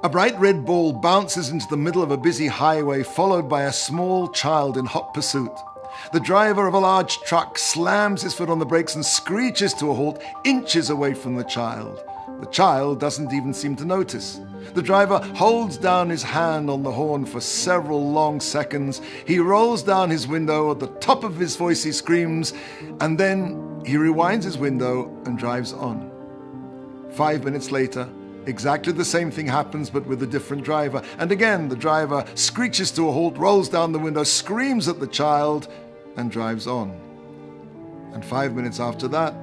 A bright red ball bounces into the middle of a busy highway, followed by a small child in hot pursuit. The driver of a large truck slams his foot on the brakes and screeches to a halt inches away from the child. The child doesn't even seem to notice. The driver holds down his hand on the horn for several long seconds. He rolls down his window. At the top of his voice he screams, and then he rewinds his window and drives on. 5 minutes later, exactly the same thing happens, but with a different driver. And again, the driver screeches to a halt, rolls down the window, screams at the child, and drives on. And 5 minutes after that,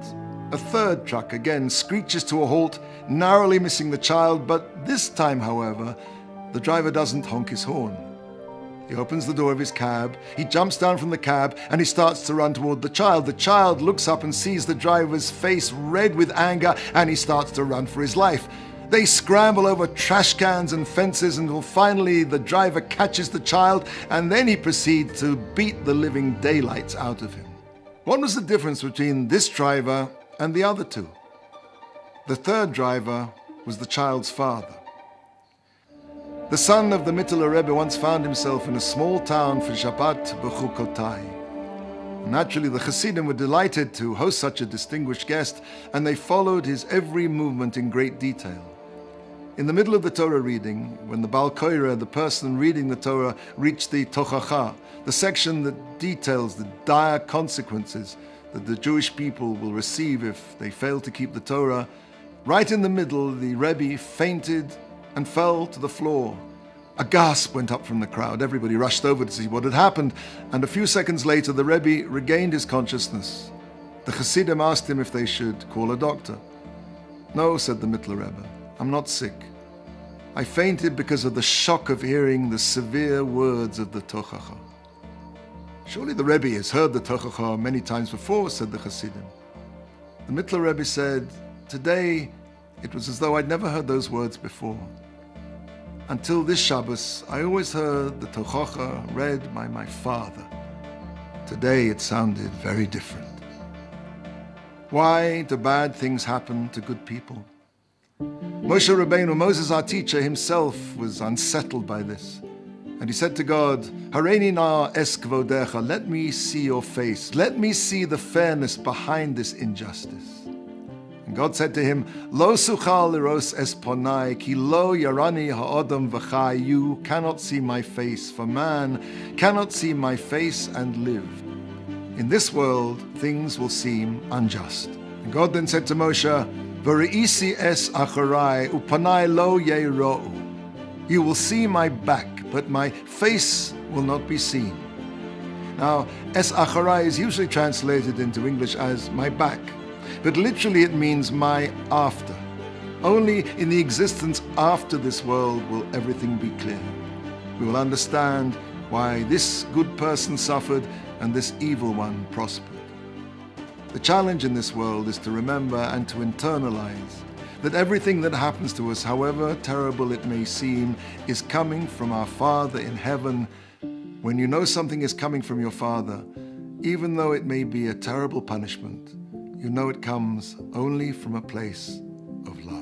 a third truck again screeches to a halt, narrowly missing the child, but this time, however, the driver doesn't honk his horn. He opens the door of his cab, he jumps down from the cab, and he starts to run toward the child. The child looks up and sees the driver's face red with anger, and he starts to run for his life. They scramble over trash cans and fences until finally the driver catches the child, and then he proceeds to beat the living daylights out of him. What was the difference between this driver and the other two? The third driver was the child's father. The son of the Mittler Rebbe once found himself in a small town for Shabbat B'chukotai. Naturally, the Hasidim were delighted to host such a distinguished guest, and they followed his every movement in great detail. In the middle of the Torah reading, when the Baal Koira, the person reading the Torah, reached the Tochacha, the section that details the dire consequences that the Jewish people will receive if they fail to keep the Torah, right in the middle, the Rebbe fainted and fell to the floor. A gasp went up from the crowd. Everybody rushed over to see what had happened, and a few seconds later, the Rebbe regained his consciousness. The Hasidim asked him if they should call a doctor. "No," said the Mittler Rebbe, "I'm not sick. I fainted because of the shock of hearing the severe words of the Tochacha." "Surely the Rebbe has heard the Tochacha many times before," said the Hasidim. The Mittler Rebbe said, "Today it was as though I'd never heard those words before. Until this Shabbos, I always heard the Tochacha read by my father. Today it sounded very different." Why do bad things happen to good people? Moshe Rabbeinu, Moses our teacher, himself was unsettled by this. And he said to God, "Hareini na es kvodecha, let me see your face. Let me see the fairness behind this injustice." And God said to him, "Lo suchal liros es ponai, ki lo yarani ha'odam v'chai." You cannot see my face, for man cannot see my face and live. In this world, things will seem unjust. And God then said to Moshe, "V're'isi es acharai, upanai lo yeirou." You will see my back, but my face will not be seen. Now, es acharai is usually translated into English as my back, but literally it means my after. Only in the existence after this world will everything be clear. We will understand why this good person suffered and this evil one prospered. The challenge in this world is to remember and to internalize that everything that happens to us, however terrible it may seem, is coming from our Father in heaven. When you know something is coming from your Father, even though it may be a terrible punishment, you know it comes only from a place of love.